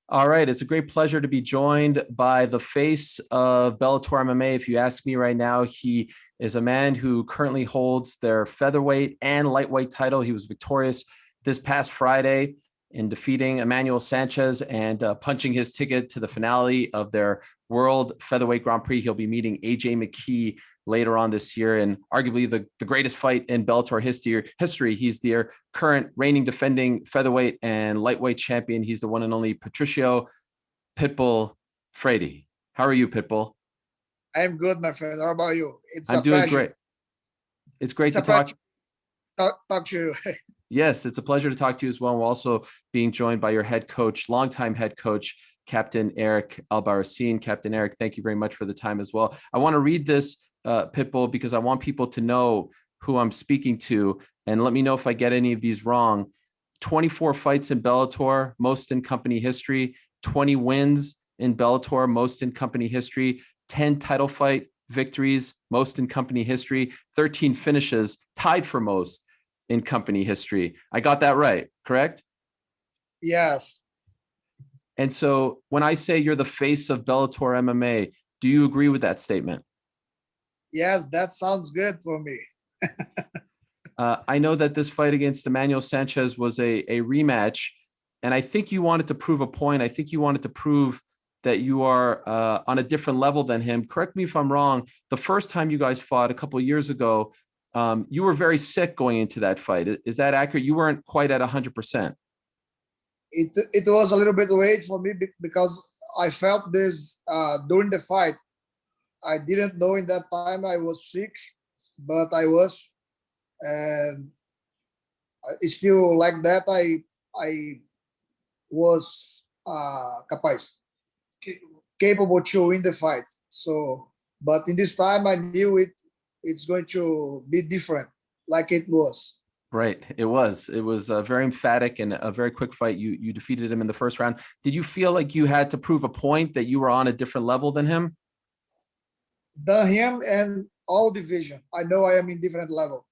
All right, it's a great pleasure to be joined by the face of Bellator MMA. If you ask me right now, he is a man who currently holds their featherweight and lightweight title. He was victorious this past Friday in defeating Emmanuel Sanchez and punching his ticket to the finale of their World Featherweight Grand Prix. He'll be meeting AJ McKee later on this year, and arguably the greatest fight in Bellator history. He's their current reigning defending featherweight and lightweight champion. He's the one and only Patricio Pitbull Freire. How are you, Pitbull? I'm good, my friend. How about you? It's I'm a doing pleasure. great. It's great It's to a talk. talk to you. Yes, it's a pleasure to talk to you as well. We're also being joined by your head coach, longtime head coach, Captain Eric Albarracin. Captain Eric, thank you very much for the time as well. I want to read this, Pitbull, because I want people to know who I'm speaking to, and let me know if I get any of these wrong. 24 fights in Bellator, most in company history. 20 wins in Bellator, most in company history. 10 title fight victories, most in company history. 13 finishes, tied for most in company history. I got that right, correct? Yes. And so when I say you're the face of Bellator MMA, do you agree with that statement? Yes, that sounds good for me. I know that this fight against Emmanuel Sanchez was a rematch, and I think you wanted to prove a point. I think you wanted to prove that you are on a different level than him. Correct me if I'm wrong. The first time you guys fought a couple of years ago, you were very sick going into that fight. Is that accurate? You weren't quite at 100%. It was a little bit late for me because I felt this during the fight. I didn't know in that time I was sick, but I was, and it's still like that. I was capable to win the fight. So, but in this time I knew it's going to be different, like it was. Right. It was very emphatic and a very quick fight. You defeated him in the first round. Did you feel like you had to prove a point that you were on a different level than him? Him and all division. I know I am in different level.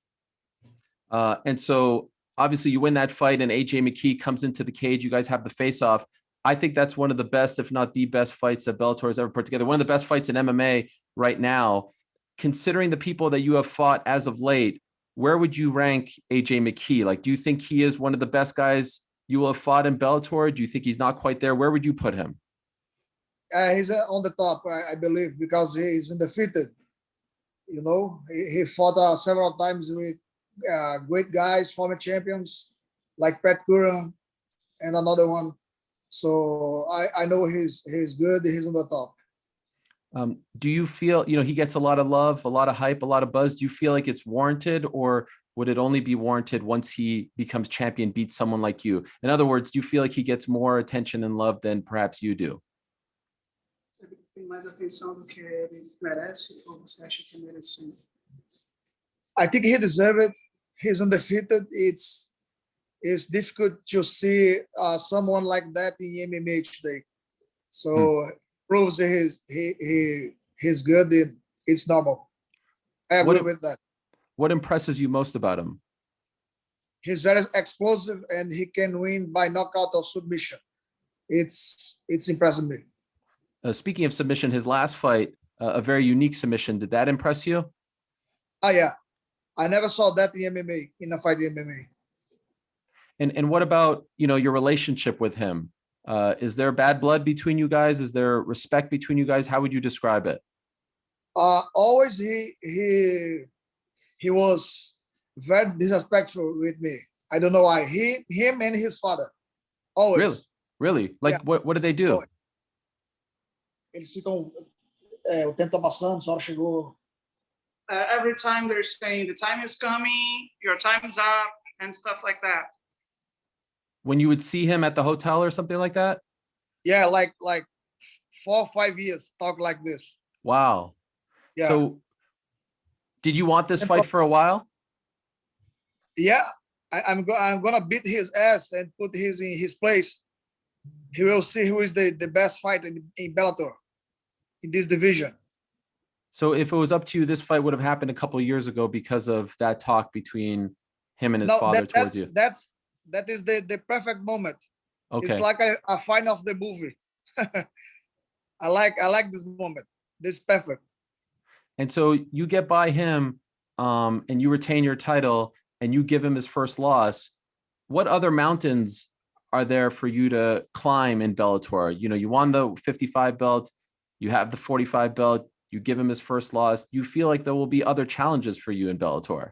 And so obviously you win that fight and AJ McKee comes into the cage. You guys have the face off. I think that's one of the best, if not the best fights that Bellator has ever put together. One of the best fights in MMA right now. Considering the people that you have fought as of late, where would you rank AJ McKee? Like, do you think he is one of the best guys you will have fought in Bellator? Do you think he's not quite there? Where would you put him? He's on the top, I believe, because he is undefeated. You know, he fought several times with great guys, former champions like Pat Curran and another one. So I know he's good. He's on the top. Do you feel, he gets a lot of love, a lot of hype, a lot of buzz? Do you feel like it's warranted, or would it only be warranted once he becomes champion, beats someone like you? In other words, do you feel like he gets more attention and love than perhaps you do? I think he deserves it. He's undefeated. It's difficult to see someone like that in MMA today. So proves he's good. It's normal. I agree with that. What impresses you most about him? He's very explosive and he can win by knockout or submission. It's impressive me. Speaking of submission, his last fight, a very unique submission. Did that impress you? Oh yeah, I never saw that in MMA, in a fight in MMA. And what about, your relationship with him? Is there bad blood between you guys? Is there respect between you guys? How would you describe it? Always he was very disrespectful with me. I don't know why. Him and his father. Always. Really? Like, yeah. What did they do? Eles ficam, o tempo tá passando, sua hora chegou. Every time they're saying the time is coming, your time's up, and stuff like that. When you would see him at the hotel or something like that? Yeah, like 4 or 5 years, talk like this. Wow. Yeah. So did you want this fight for a while? Yeah, I'm gonna beat his ass and put his in his place. He will see who is the best fighter in Bellator, in this division. So if it was up to you, this fight would have happened a couple of years ago because of that talk between him and his father towards you. That is the perfect moment. It's Okay. like a fight of the movie. I like this moment. This is perfect. And so you get by him, and you retain your title, and you give him his first loss. What other mountains are there for you to climb in Bellator? You know, you won the 55 belt, you have the 45 belt, you give him his first loss. Do you feel like there will be other challenges for you in Bellator?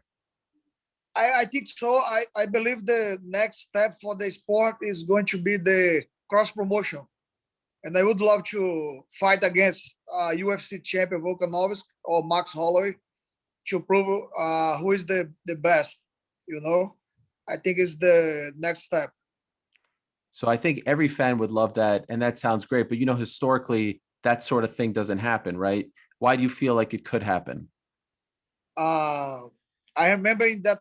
I think so. I believe the next step for the sport is going to be the cross promotion. And I would love to fight against UFC champion Volkanovski or Max Holloway to prove who is the best. You know, I think it's the next step. So I think every fan would love that. And that sounds great. But, you know, historically, that sort of thing doesn't happen, right? Why do you feel like it could happen? I remember in that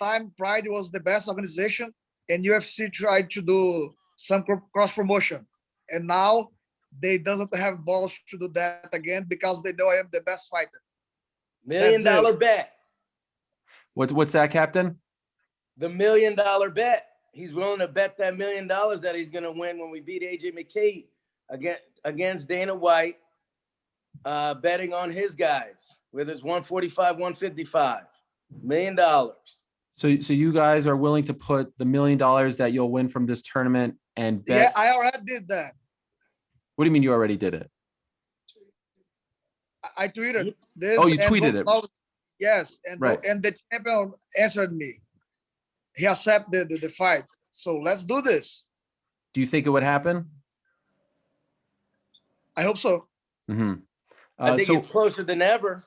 time, Pride was the best organization, and UFC tried to do some cross promotion, and now they doesn't have balls to do that again because they know I am the best fighter. $1 That's million it. bet. What's that, Captain? The $1 million bet. He's willing to bet that $1 million that he's going to win when we beat AJ McKee against Dana White, betting on his guys, whether it's 145, 155. $1 million. So you guys are willing to put the $1 million that you'll win from this tournament and bet? Yeah, I already did that. What do you mean you already did it? I tweeted this. Oh, you and tweeted it. Yes, and Right. and the champion answered me. He accepted the fight. So let's do this. Do you think it would happen? I hope so. Mm-hmm. I think So it's closer than ever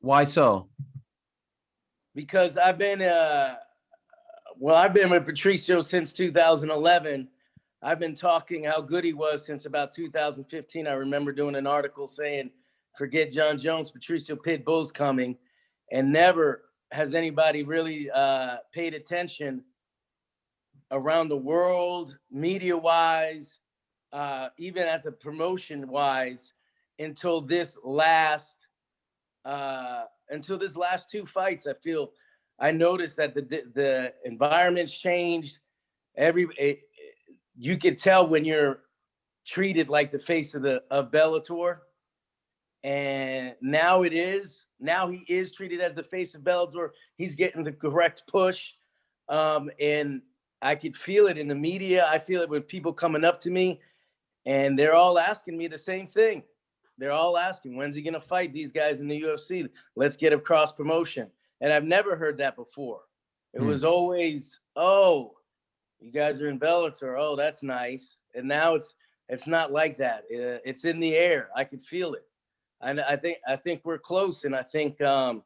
why so? because I've been with Patricio since 2011. I've been talking how good he was since about 2015. I remember doing an article saying, forget John Jones, Patricio Pitbull's coming. And never has anybody really paid attention around the world, media-wise, even at the promotion-wise, until this last 2 fights. I noticed that the environment's changed. You could tell when you're treated like the face of Bellator, and now he is treated as the face of Bellator. He's getting the correct push, and I could feel it in the media. I feel it with people coming up to me, and they're all asking me the same thing. They're all asking, when's he going to fight these guys in the UFC? Let's get a cross promotion. And I've never heard that before. It was always, oh, you guys are in Bellator. Oh, that's nice. And now it's not like that. It's in the air. I could feel it. And I think we're close. And I think the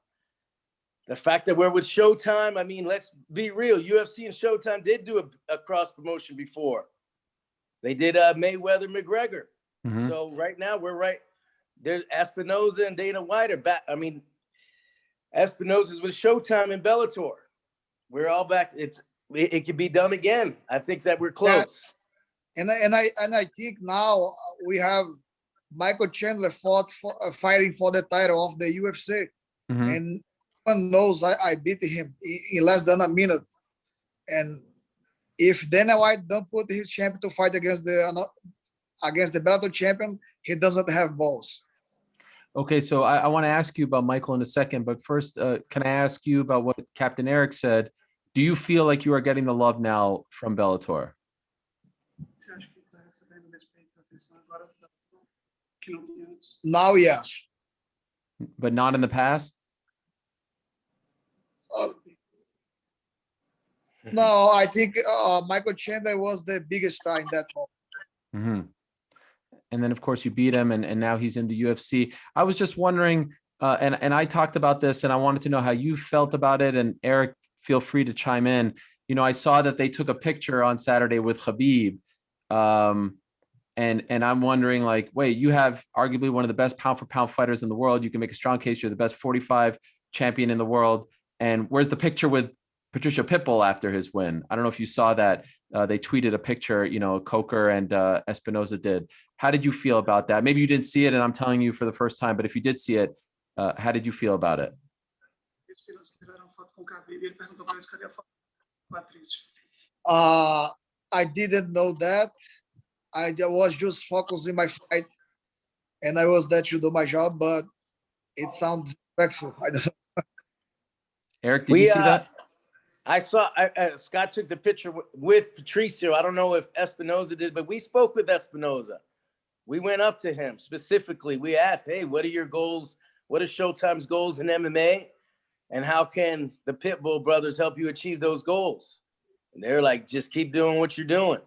fact that we're with Showtime, I mean, let's be real. UFC and Showtime did do a cross promotion before. They did Mayweather McGregor. Mhm. So right now we're right. There's Espinoza and Dana White are back. I mean, Espinoza's with Showtime and Bellator. We're all back. It could be done again. I think that we're close. And I think now we have Michael Chandler fighting for the title of the UFC, Mhm. and everyone knows I beat him in less than a minute. And if Dana White don't put his champion to fight against the Bellator champion, he doesn't have balls. Okay, so I want to ask you about Michael in a second, but first, can I ask you about what Captain Eric said? Do you feel like you are getting the love now from Bellator? Você acha que está recebendo respeito e atenção agora que não tinha antes? Now, yes. But not in the past? No, I think Michael Chandler was the biggest star in that moment. Mm-hmm. And then, of course, you beat him, and now he's in the UFC. I was just wondering, and I talked about this, and I wanted to know how you felt about it. And Eric, feel free to chime in. You know, I saw that they took a picture on Saturday with Khabib, and I'm wondering, like, wait, you have arguably one of the best pound for pound fighters in the world. You can make a strong case you're the best 45 champion in the world. And where's the picture with Patricio Pitbull after his win? I don't know if you saw that. They tweeted a picture, you know, Coker and Espinoza did. How did you feel about that? Maybe you didn't see it, and I'm telling you for the first time, but if you did see it, how did you feel about it? I didn't know that. Was just focusing my fight, and I was there to do my job. But it sounds respectful. I don't know. Eric, did you see that? I saw Scott took the picture with Patricio. I don't know if Espinoza did, but we spoke with Espinoza. We went up to him specifically. We asked, hey, what are your goals? What are Showtime's goals in MMA? And how can the Pitbull brothers help you achieve those goals? And they're like, just keep doing what you're doing.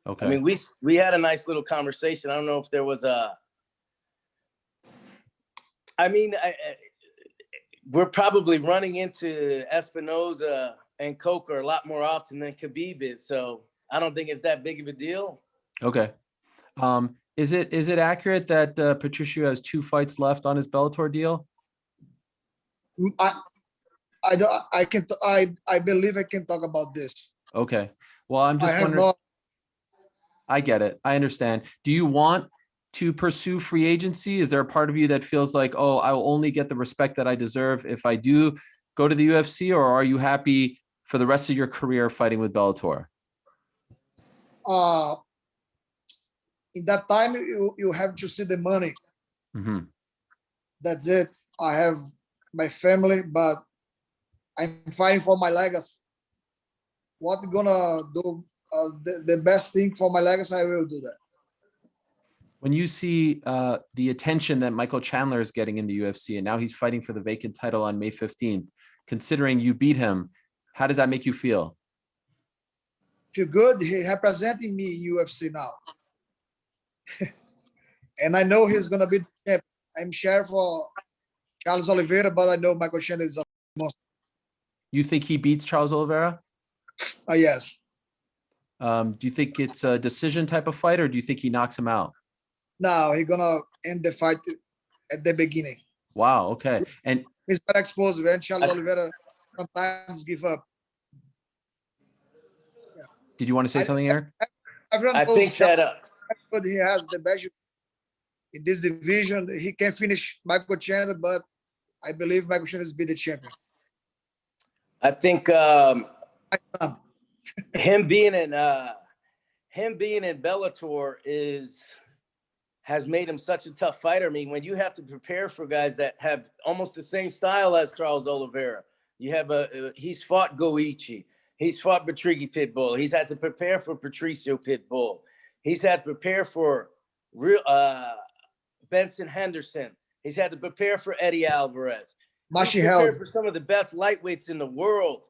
Okay. I mean, we had a nice little conversation. I don't know if there was we're probably running into Espinoza and Coker a lot more often than Khabib is. So I don't think it's that big of a deal. Okay. Is it accurate that Patricio has 2 fights left on his Bellator deal? I believe I can talk about this. Okay. Well, I'm just I have wondering. not. I get it. I understand. Do you want to pursue free agency? Is there a part of you that feels like, oh, I will only get the respect that I deserve if I do go to the UFC, or are you happy for the rest of your career fighting with Bellator? In that time, you have to see the money. Mm-hmm. That's it. I have my family, but I'm fighting for my legacy. What I'm gonna do? The best thing for my legacy, I will do that. When you see the attention that Michael Chandler is getting in the UFC, and now he's fighting for the vacant title on May 15th, considering you beat him, how does that make you feel? Feel good. He representing me in UFC now. And I know he's gonna be the champ. I'm sure for Charles Oliveira, but I know Michael Chandler is a monster. You think he beats Charles Oliveira? Yes. Do you think it's a decision type of fight, or do you think he knocks him out? Now he's gonna end the fight at the beginning. Wow. Okay. And He's very explosive, and Charles Oliveira sometimes give up. did you want to say something, Eric? Everyone I knows think that but he has the best in this division. He can finish Michael Chandler, but I believe Michael Chandler is be the champion. I think him being in Bellator has made him such a tough fighter. I mean, when you have to prepare for guys that have almost the same style as Charles Oliveira, you have he's fought Goichi, he's fought Batrigi Pitbull, he's had to prepare for Patricio Pitbull, he's had to prepare for Benson Henderson, he's had to prepare for Eddie Alvarez, he's prepared for some of the best lightweights in the world.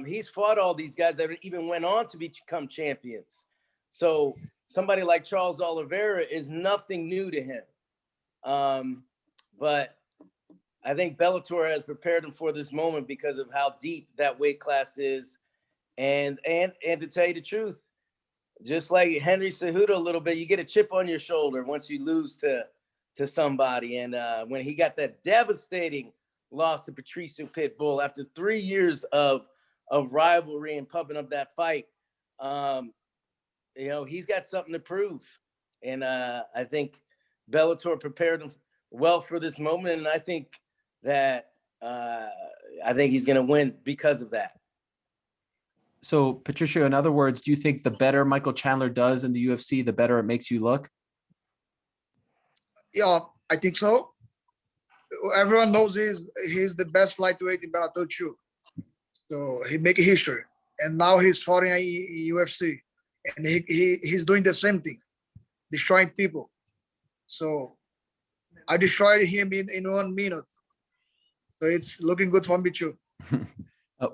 He's fought all these guys that even went on to become champions. So somebody like Charles Oliveira is nothing new to him. But I think Bellator has prepared him for this moment because of how deep that weight class is. And to tell you the truth, just like Henry Cejudo a little bit, you get a chip on your shoulder once you lose to somebody. And when he got that devastating loss to Patricio Pitbull after 3 years of rivalry and pumping up that fight, he's got something to prove. And I think Bellator prepared him well for this moment. And I think that he's going to win because of that. So, Patricio, in other words, do you think the better Michael Chandler does in the UFC, the better it makes you look? Yeah, I think so. Everyone knows he's the best lightweight in Bellator too. So he make history. And now he's fighting in UFC. And he's doing the same thing, destroying people. So I destroyed him in 1 minute. So it's looking good for me too.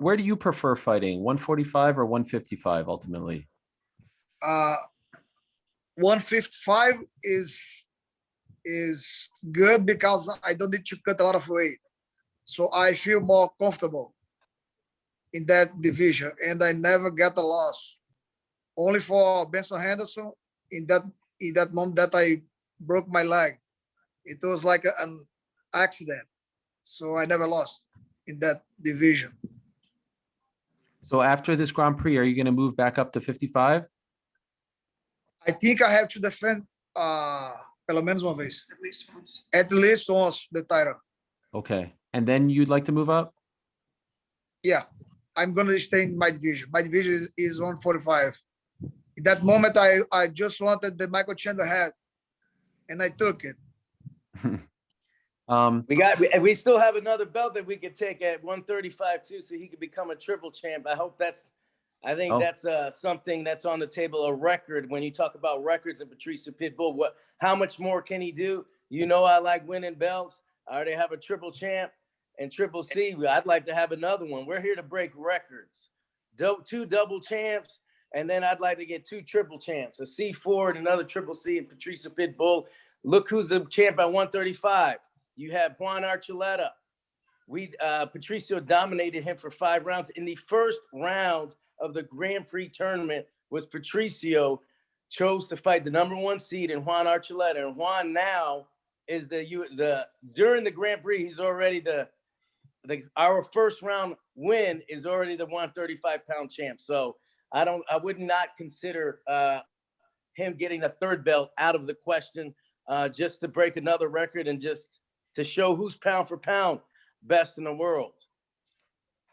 Where do you prefer fighting, 145 or 155 ultimately? 155 is good because I don't need to cut a lot of weight. So I feel more comfortable in that division, and I never get a loss. Only for Benson Henderson in that moment that I broke my leg. It was like an accident. So I never lost in that division. So after this Grand Prix, are you going to move back up to 55? I think I have to defend pelo menos uma vez. At least once. At least once the title. Okay. And then you'd like to move up? Yeah. I'm going to stay in my division. My division is 145. In that moment, I just wanted the Michael Chandler hat, and I took it. We still have another belt that we could take at 135 too, so he could become a triple champ. I think that's something that's on the table, a record. When you talk about records of Patricio Pitbull, how much more can he do? You know, I like winning belts. I already have a triple champ and triple C. I'd like to have another one. We're here to break records. Two double champs, and then I'd like to get 2 triple champs, a C4 and another triple C and Patricio Pitbull. Look who's the champ at 135. You have Juan Archuleta. Patricio dominated him for 5 rounds. In the first round of the Grand Prix tournament was Patricio chose to fight the #1 seed in Juan Archuleta. And Juan now is during the Grand Prix, he's already our first round win is already the 135-pound champ. So I would not consider him getting a 3rd belt out of the question, just to break another record and just to show who's pound for pound best in the world.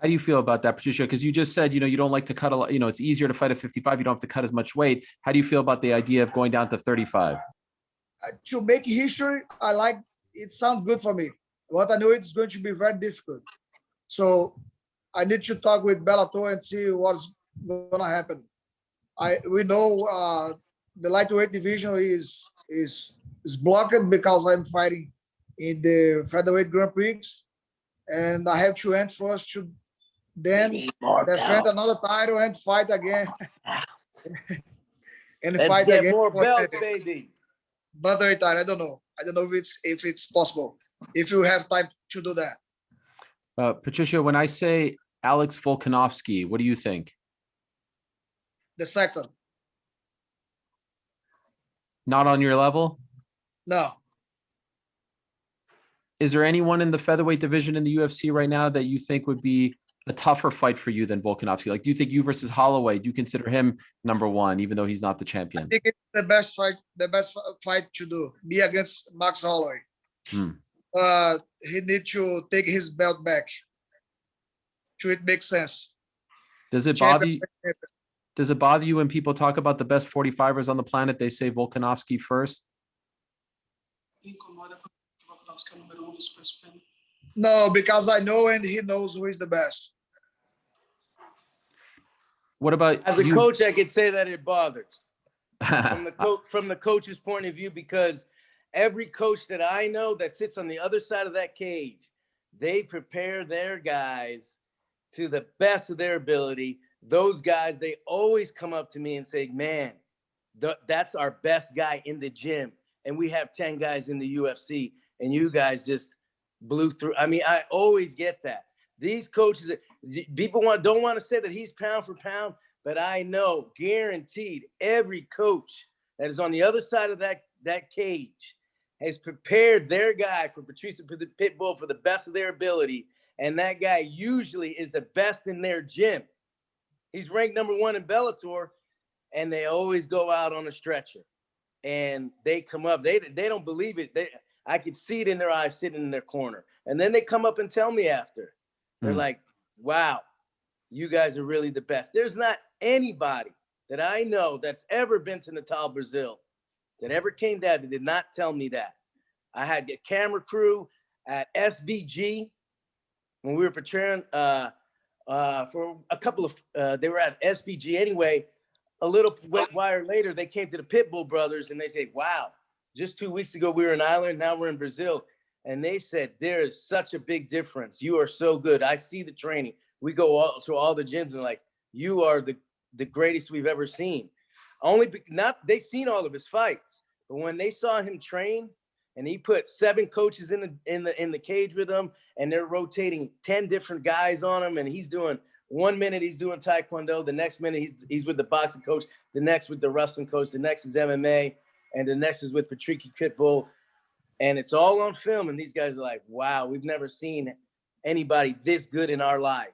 How do you feel about that, Patricio? Because you just said, you don't like to cut a lot, it's easier to fight at 55. You don't have to cut as much weight. How do you feel about the idea of going down to 35? To make history, it sounds good for me. But I know it's going to be very difficult. So I need to talk with Bellator and see what's going to happen. We know the lightweight division is blocked because I'm fighting in the featherweight Grand Prix, and I have to end first to then defend another title and fight again. And Let's fight get again. More belts, baby. But I don't know. I don't know if it's possible. If you have time to do that. Patricio, when I say Alex Volkanovski, what do you think? The second. Not on your level? No. Is there anyone in the featherweight division in the UFC right now that you think would be a tougher fight for you than Volkanovski? Like, do you think you versus Holloway, do you consider him #1, even though he's not the champion? I think it's the best fight to do, be against Max Holloway. He needs to take his belt back. It makes sense. Does it bother you? Does it bother you when people talk about the best 45ers on the planet, they say Volkanovski first? No, because I know and he knows who is the best. What about as a coach? I could say that it bothers from the coach's point of view, because every coach that I know that sits on the other side of that cage, they prepare their guys to the best of their ability. Those guys, they always come up to me and say, man, that's our best guy in the gym. And we have 10 guys in the UFC, and you guys just blew through. I mean, I always get that. These coaches, people don't want to say that he's pound for pound, but I know, guaranteed, every coach that is on the other side of that cage has prepared their guy for Patricio Pitbull for the best of their ability. And that guy usually is the best in their gym. He's ranked #1 in Bellator, and they always go out on a stretcher. And they come up, they don't believe it. I could see it in their eyes sitting in their corner. And then they come up and tell me after. They're like, wow, you guys are really the best. There's not anybody that I know that's ever been to Natal, Brazil, that ever came down that did not tell me that. I had a camera crew at SBG when we were preparing for a couple of, they were at SBG anyway. A little wet wire later, they came to the Pitbull brothers and they said, wow, just 2 weeks ago, we were in Ireland, now we're in Brazil. And they said, there is such a big difference. You are so good. I see the training. We go to all the gyms and like, you are the greatest we've ever seen. They seen all of his fights, but when they saw him train and he put 7 coaches in the cage with him, and they're rotating 10 different guys on him, and he's doing 1 minute he's doing Taekwondo, the next minute he's with the boxing coach, the next with the wrestling coach, the next is MMA, and the next is with Patricio Pitbull. And it's all on film. And these guys are like, wow, we've never seen anybody this good in our life.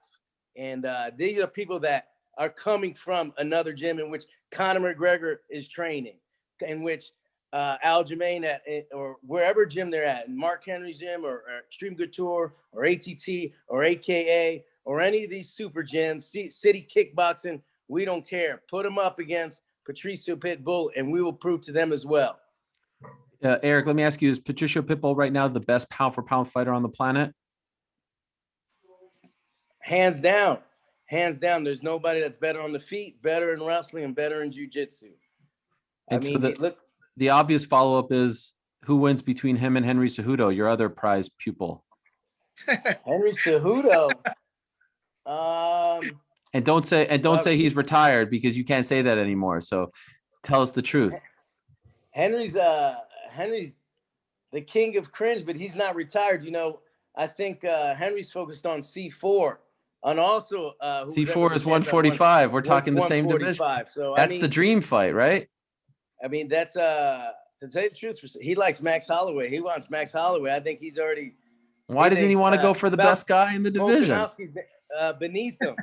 And these are people that are coming from another gym in which Conor McGregor is training, in which Aljamain or wherever gym they're at, Mark Henry's gym or Extreme Couture or ATT or AKA or any of these super gyms, City Kickboxing, we don't care. Put them up against Patricio Pitbull, and we will prove to them as well. Eric, let me ask you: is Patricio Pitbull right now the best pound for pound fighter on the planet? Hands down, hands down. There's nobody that's better on the feet, better in wrestling, and better in jiu-jitsu. I And so mean, look, the obvious follow-up is who wins between him and Henry Cejudo, your other prize pupil? Henry Cejudo. And don't say he's retired, because you can't say that anymore. So tell us the truth. Henry's the king of cringe, but he's not retired. You know, I think Henry's focused on C4, and also C4 is 145. We're talking the same division. So that's the dream fight, right? I mean, that's to tell the truth, he likes Max Holloway. He wants Max Holloway. I think he's already. Why doesn't he want to go for the best guy in the division? Beneath him.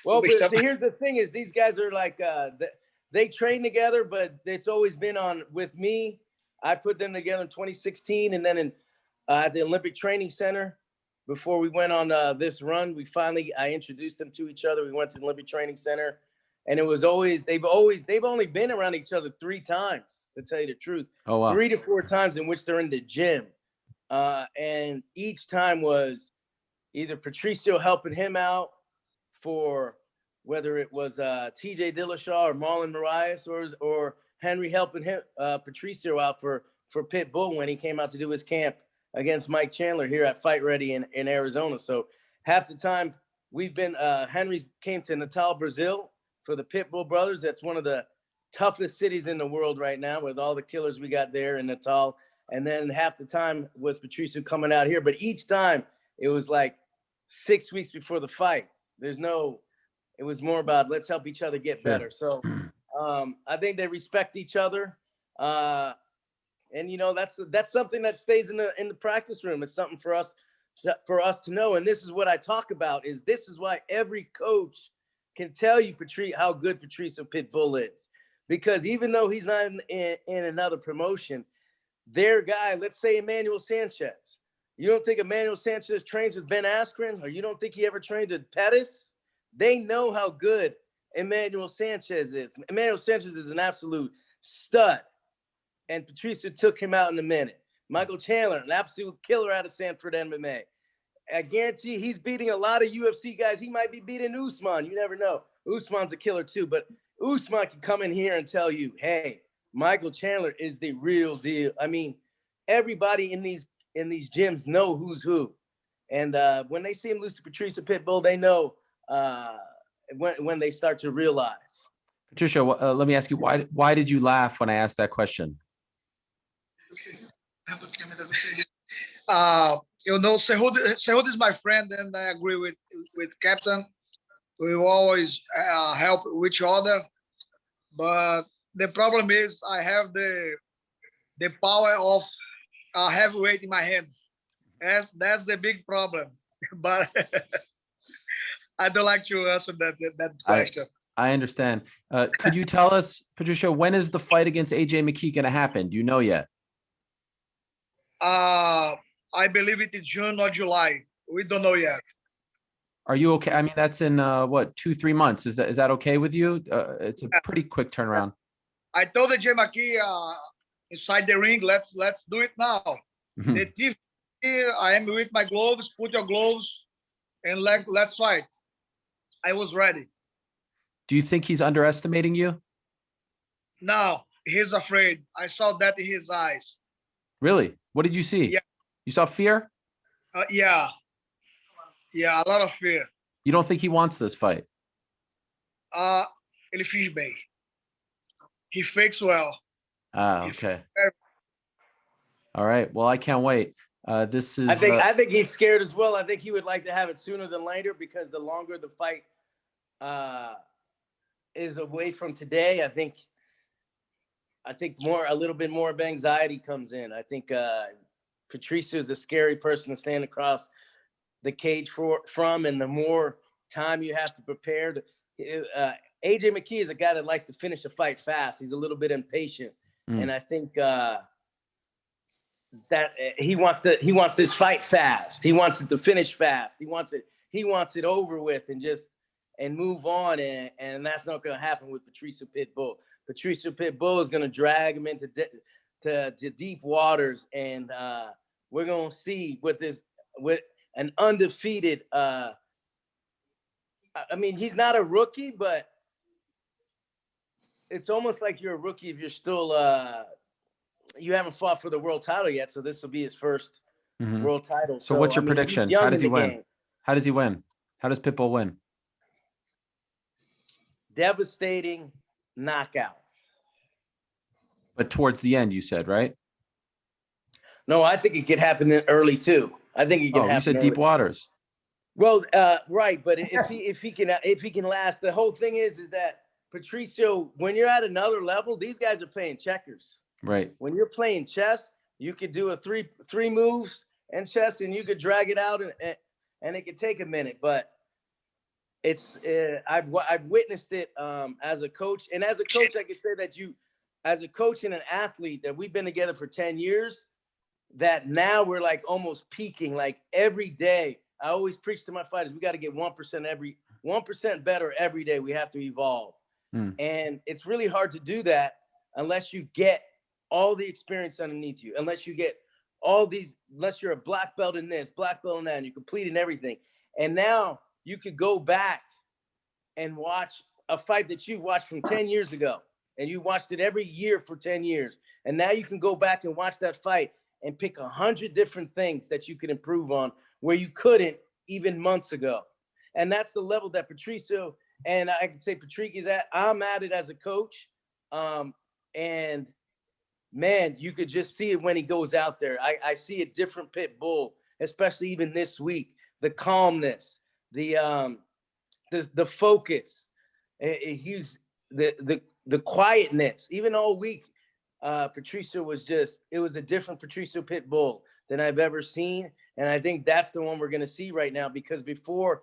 Well, but here's the thing: is these guys are like they train together, but it's always been on with me. I put them together in 2016, and then at the Olympic Training Center, before we went on this run, I introduced them to each other. We went to the Olympic Training Center, and it was they've only been around each other 3 times, to tell you the truth. Oh, wow. 3 to 4 times in which they're in the gym, and each time was either Patricio helping him out for whether it was TJ Dillashaw or Marlon Moraes, or Henry helping him Patricio out for Pitbull when he came out to do his camp against Mike Chandler here at Fight Ready in Arizona. So half the time we've been Henry came to Natal, Brazil for the Pitbull brothers. That's one of the toughest cities in the world right now with all the killers we got there in Natal. And then half the time was Patricio coming out here. But each time it was like 6 weeks before the fight. It was more about let's help each other get better. So I think they respect each other. And you know, that's something that stays in the practice room. It's something for us to know. And this is what I talk about, this is why every coach can tell you how good Patricio Pitbull is. Because even though he's not in another promotion, their guy, let's say Emmanuel Sanchez. You don't think Emmanuel Sanchez trains with Ben Askren, or you don't think he ever trained with Pettis? They know how good Emmanuel Sanchez is. Emmanuel Sanchez is an absolute stud. And Patricio took him out in a minute. Michael Chandler, an absolute killer out of Sanford MMA. I guarantee he's beating a lot of UFC guys. He might be beating Usman. You never know. Usman's a killer too. But Usman can come in here and tell you, hey, Michael Chandler is the real deal. I mean, everybody in these gyms know who's who. And when they see him lose to Patricio Pitbull, they know when they start to realize. Patricio, let me ask you, why did you laugh when I asked that question? You know, Cejudo is my friend, and I agree with Captain. We will always help each other. But the problem is I have the power of heavyweight in my hands. And that's the big problem. But I don't like to answer that question. I understand. Could you tell us, Patricio, when is the fight against AJ McKee going to happen? Do you know yet? I believe it is June or July. We don't know yet. Are you okay? I mean, that's in 2-3 months. Is that okay with you? It's a pretty quick turnaround. I told AJ McKee inside the ring, let's do it now. The TV, I am with my gloves. Put your gloves, and let's fight. I was ready. Do you think he's underestimating you? No, he's afraid. I saw that in his eyes. Really? What did you see? Yeah. You saw fear? Yeah, a lot of fear. You don't think he wants this fight? Ele finge bem. He fakes well. Okay. All right. Well, I can't wait. This is. I think he's scared as well. I think he would like to have it sooner than later, because the longer the fight is away from today, I think a little bit more of anxiety comes in. I think Patricio is a scary person to stand across the cage from, and the more time you have to prepare. AJ McKee is a guy that likes to finish a fight fast. He's a little bit impatient, and I think that he wants this fight fast. He wants it to finish fast. He wants it over with, and and move on. And that's not going to happen with Patricio Pitbull. Patricio Pitbull is going to drag him into to deep waters. And we're going to see with an undefeated, I mean, he's not a rookie, but it's almost like you're a rookie if you're still, you haven't fought for the world title yet. So this will be his first world title. So what's your prediction? How does he win? How does he win? How does Pitbull win? Devastating knockout. But towards the end, you said, right? No, I think it could happen early too. I think it can happen. You said early. deep waters. Well, right, but if he can last, the whole thing is that Patricio, when you're at another level, these guys are playing checkers. Right. When you're playing chess, you could do a three moves in chess, and you could drag it out, and it could take a minute. But it's I've witnessed it as a coach, and as a coach, I can say that as a coach and an athlete, that we've been together for 10 years. That now we're like almost peaking, like every day. I always preach to my fighters, we got to get 1% better every day. We have to evolve. And it's really hard to do that unless you get all the experience underneath you, unless you get unless you're a black belt in this, black belt in that, and you complete in everything. And now you could go back and watch a fight that you watched from 10 years ago, and you watched it every year for 10 years. And now you can go back and watch that fight and pick 100 different things that you can improve on where you couldn't even months ago. And that's the level that Patricio, and I can say Patrick is at. I'm at it as a coach. And man, you could just see it when he goes out there. I see a different Pitbull, especially even this week. The calmness, the focus. He's the quietness. Even all week, Patricio it was a different Patricio Pitbull than I've ever seen. And I think that's the one we're going to see right now, because before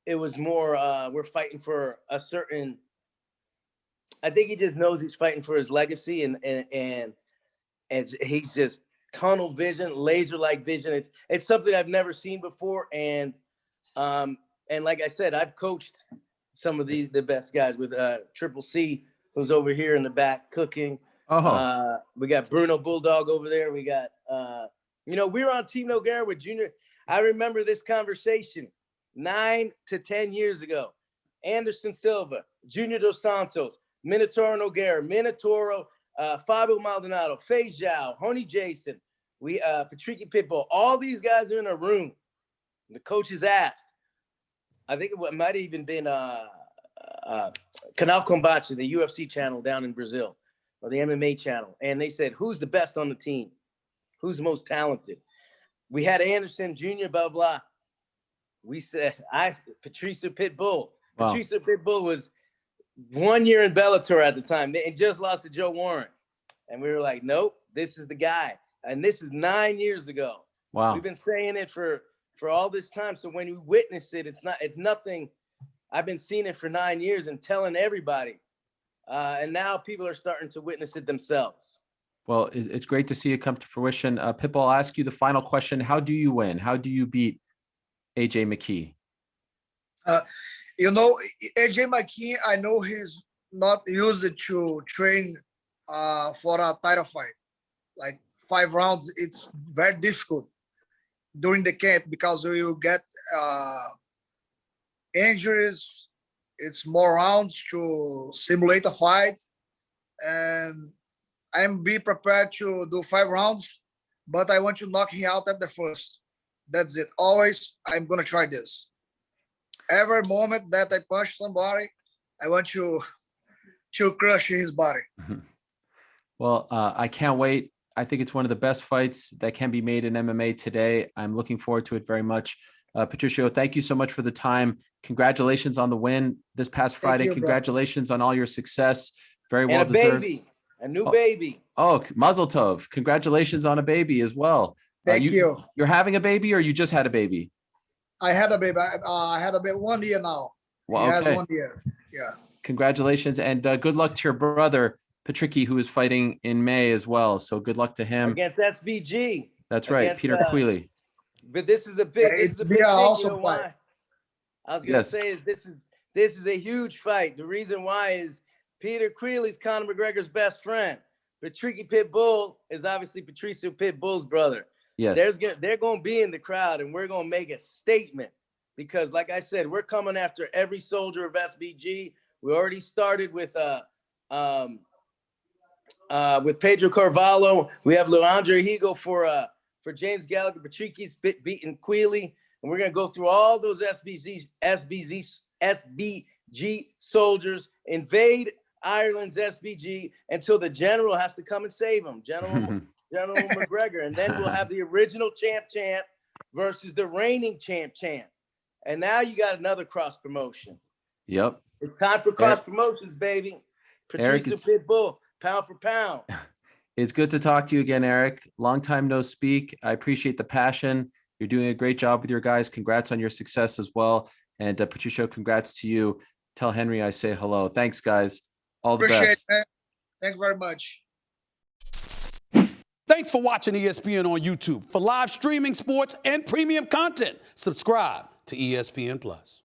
it was more, we're fighting for a certain, I think he just knows he's fighting for his legacy, and he's just tunnel vision, laser-like vision. It's something I've never seen before. And like I said, I've coached some of the best guys with Triple C, who's over here in the back cooking. We got Bruno Bulldog over there. We got, we were on Team Nogueira with Junior. I remember this conversation 9 to 10 years ago. Anderson Silva, Junior Dos Santos, Minotauro Nogueira, Minotauro, Fabio Maldonado, Fei Zhao, Honey Jason, Patricky Pitbull. All these guys are in a room. The coaches asked, I think it might have even been Canal Combate, the UFC channel down in Brazil, or the MMA channel. And they said, who's the best on the team? Who's the most talented? We had Anderson Jr., blah, blah. We said, Patricio Pitbull. Wow. Patricio Pitbull was 1 year in Bellator at the time. They just lost to Joe Warren. And we were like, nope, this is the guy. And this is 9 years ago. Wow. We've been saying it for all this time. So when you witness it, it's nothing. I've been seeing it for 9 years and telling everybody. And now people are starting to witness it themselves. Well, it's great to see it come to fruition. Pitbull, I'll ask you the final question. How do you win? How do you beat AJ McKee? AJ McKee, I know he's not used to train for a title fight. Like 5 rounds, it's very difficult during the camp because you get injuries. It's more rounds to simulate a fight. And I'm be prepared to do 5 rounds, but I want to knock him out at the first. That's it. Always, I'm going to try this. Every moment that I punch somebody, I want to crush his body. Well, I can't wait. I think it's one of the best fights that can be made in MMA today. I'm looking forward to it very much. Patricio, thank you so much for the time. Congratulations on the win this past Friday. Congratulations on all your success. Very well deserved. A new baby. Oh, Mazel Tov. Congratulations on a baby as well. Thank you. You're having a baby, or you just had a baby? I had a baby. I had a baby 1 year now. Well, he has 1 year. Yeah. Congratulations, and good luck to your brother, Patricky, who is fighting in May as well. So good luck to him. Against SBG. That's right, Peter Queally. But this is a big. It's been an awesome fight. I was gonna say is This is a huge fight. The reason why is Peter Queally's Conor McGregor's best friend. Patricky Pitbull is obviously Patricio Pitbull's brother. Yes. They're going to be in the crowd, and we're going to make a statement because, like I said, we're coming after every soldier of SBG. We already started with Pedro Carvalho. We have Leandro Higo for James Gallagher. Patricky's beating Queally, and we're going to go through all those SBG soldiers, invade Ireland's SBG until the general has to come and save him, General McGregor. And then we'll have the original champ versus the reigning champ. And now you got another cross promotion. Yep. It's time for cross promotions, baby. Patricio Pitbull, pound for pound. It's good to talk to you again, Eric. Long time no speak. I appreciate the passion. You're doing a great job with your guys. Congrats on your success as well. And Patricio, congrats to you. Tell Henry I say hello. Thanks, guys. All the Appreciate best. it, man. Thank you very much. Thanks for watching ESPN on YouTube. For live streaming sports and premium content, subscribe to ESPN Plus.